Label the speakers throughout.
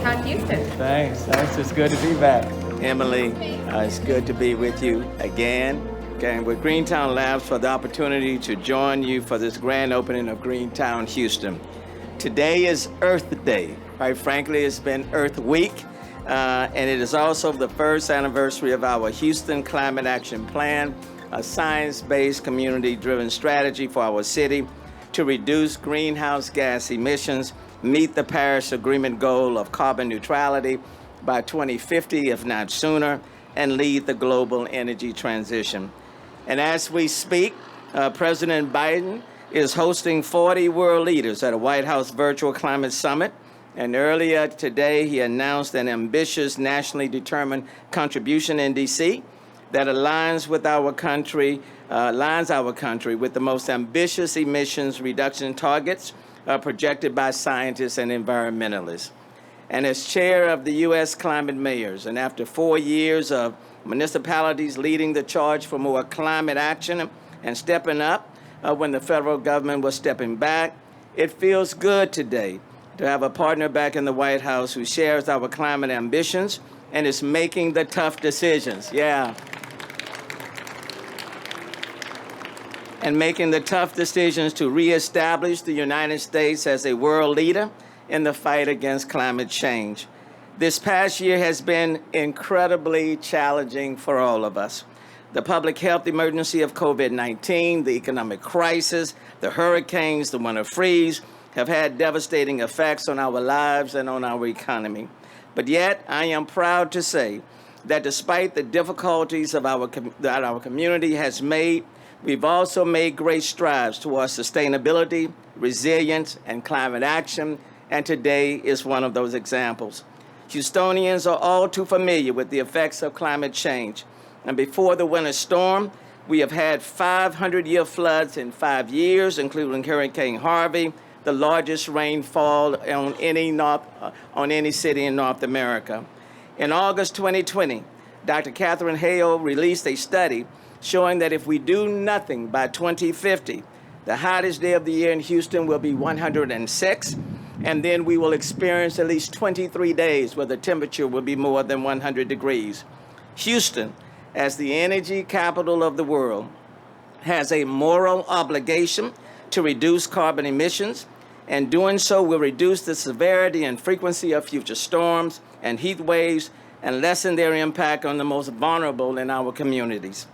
Speaker 1: Greentown Houston.
Speaker 2: Thanks. It's good to be back. Emily, it's good to be with you again. With Greentown Labs for the opportunity to join you for this grand opening of Greentown Houston. Today is Earth Day. Quite frankly, it's been Earth Week, and it is also the first anniversary of our Houston Climate Action Plan, a science-based, community-driven strategy for our city to reduce greenhouse gas emissions, meet the Paris Agreement goal of carbon neutrality by 2050, if not sooner, and lead the global energy transition. And as we speak, President Biden is hosting 40 world leaders at a White House virtual climate summit. And earlier today, he announced an ambitious nationally determined contribution in D.C. that aligns our country with the most ambitious emissions reduction targets projected by scientists and environmentalists. And as chair of the U.S. Climate Mayors, and after 4 years of municipalities leading the charge for more climate action and stepping up when the federal government was stepping back, it feels good today to have a partner back in the White House who shares our climate ambitions and is making the tough decisions. And making the tough decisions to reestablish the United States as a world leader in the fight against climate change. This past year has been incredibly challenging for all of us. The public health emergency of COVID-19, the economic crisis, the hurricanes, the winter freeze have had devastating effects on our lives and on our economy. But yet, I am proud to say that despite the difficulties that our community has made, we've also made great strides towards sustainability, resilience, and climate action, and today is one of those examples. Houstonians are all too familiar with the effects of climate change. And before the winter storm, we have had 500-year floods in 5 years, including Hurricane Harvey, the largest rainfall on any city in North America. In August 2020, Dr. Catherine Hale released a study showing that if we do nothing by 2050, the hottest day of the year in Houston will be 106, and then we will experience at least 23 days where the temperature will be more than 100 degrees. Houston, as the energy capital of the world, has a moral obligation to reduce carbon emissions, and doing so will reduce the severity and frequency of future storms and heat waves and lessen their impact on the most vulnerable in our communities.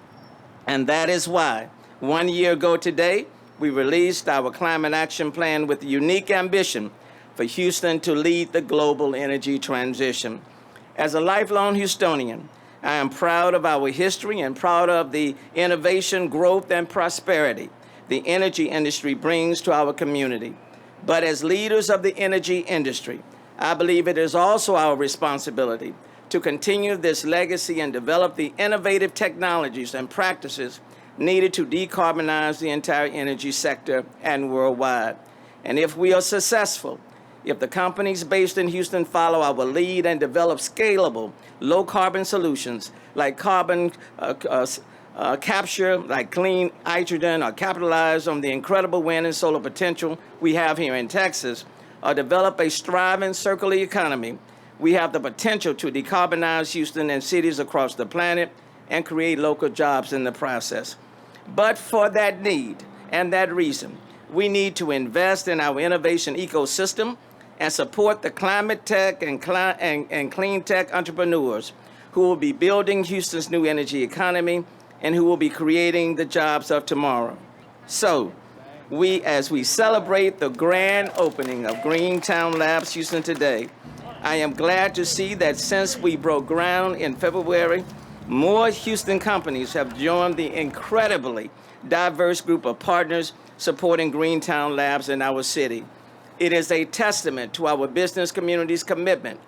Speaker 2: And that is why, 1 year ago today, we released our Climate Action Plan with the unique ambition for Houston to lead the global energy transition. As a lifelong Houstonian, I am proud of our history and proud of the innovation, growth, and prosperity the energy industry brings to our community. But as leaders of the energy industry, I believe it is also our responsibility to continue this legacy and develop the innovative technologies and practices needed to decarbonize the entire energy sector and worldwide. And if we are successful, if the companies based in Houston follow our lead and develop scalable, low-carbon solutions like carbon capture, like clean hydrogen, or capitalize on the incredible wind and solar potential we have here in Texas, or develop a thriving circular economy, we have the potential to decarbonize Houston and cities across the planet and create local jobs in the process. But for that need and that reason, we need to invest in our innovation ecosystem and support the climate tech and clean tech entrepreneurs who will be building Houston's new energy economy and who will be creating the jobs of tomorrow. So, as we celebrate the grand opening of Greentown Labs Houston today, I am glad to see that since we broke ground in February, more Houston companies have joined the incredibly diverse group of partners supporting Greentown Labs in our city. It is a testament to our business community's commitment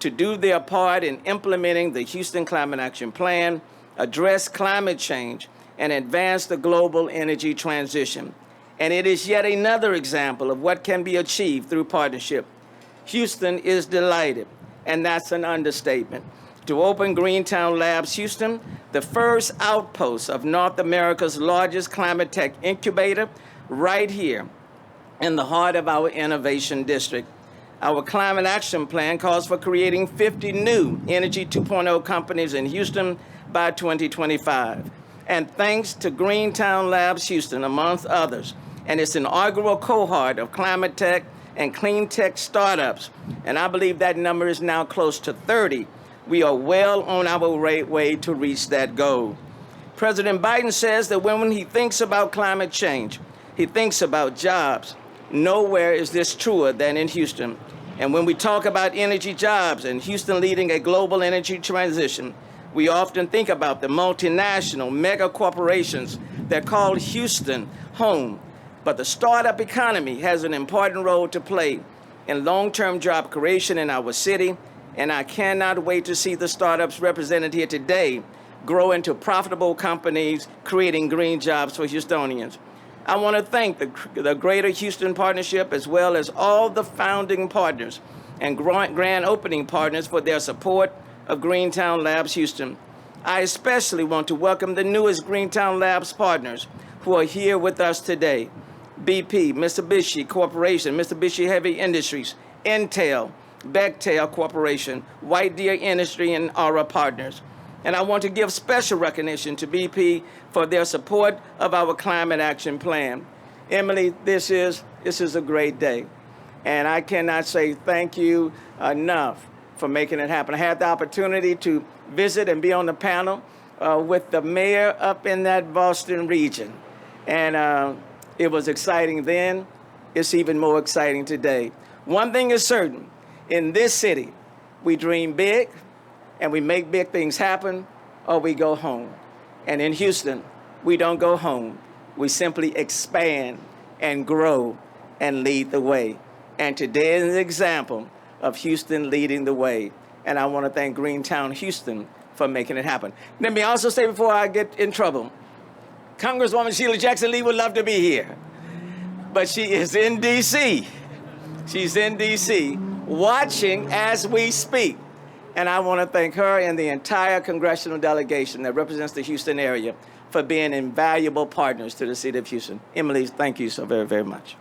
Speaker 2: to do their part in implementing the Houston Climate Action Plan, address climate change, and advance the global energy transition. And it is yet another example of what can be achieved through partnership. Houston is delighted, and that's an understatement, to open Greentown Labs Houston, the first outpost of North America's largest climate tech incubator, right here in the heart of our innovation district. Our Climate Action Plan calls for creating 50 new Energy 2.0 companies in Houston by 2025. And thanks to Greentown Labs Houston, amongst others, and its inaugural cohort of climatech and cleantech startups, and I believe that number is now close to 30, we are well on our way to reach that goal. President Biden says that when he thinks about climate change, he thinks about jobs. Nowhere is this truer than in Houston. And when we talk about energy jobs and Houston leading a global energy transition, we often think about the multinational mega corporations that call Houston home. But the startup economy has an important role to play in long-term job creation in our city, and I cannot wait to see the startups represented here today grow into profitable companies, creating green jobs for Houstonians. I want to thank the Greater Houston Partnership, as well as all the founding partners and grand opening partners for their support of Greentown Labs Houston. I especially want to welcome the newest Greentown Labs partners who are here with us today. BP, Mitsubishi Corporation, Mitsubishi Heavy Industries, Intel, Bechtel Corporation, White Deer Industry, and Aura Partners. And I want to give special recognition to BP for their support of our Climate Action Plan. Emily, this is a great day. And I cannot say thank you enough for making it happen. I had the opportunity to visit and be on the panel with the mayor up in that Boston region. And it was exciting then. It's even more exciting today. One thing is certain, in this city, we dream big, and we make big things happen, or we go home. And in Houston, we don't go home. We simply expand and grow and lead the way. And today is an example of Houston leading the way. And I want to thank Greentown Houston for making it happen. Let me also say before I get in trouble, Congresswoman Sheila Jackson Lee would love to be here, but she is in D.C. She's in D.C. watching as we speak. And I want to thank her and the entire congressional delegation that represents the Houston area for being invaluable partners to the city of Houston. Emily, thank you so very, very much.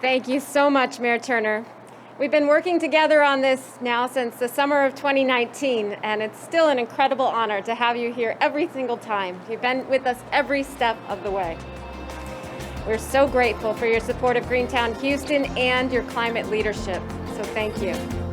Speaker 1: Thank you so much, Mayor Turner. We've been working together on this now since the summer of 2019, and it's still an incredible honor to have you here every single time. You've been with us every step of the way. We're so grateful for your support of Greentown Houston and your climate leadership, so thank you.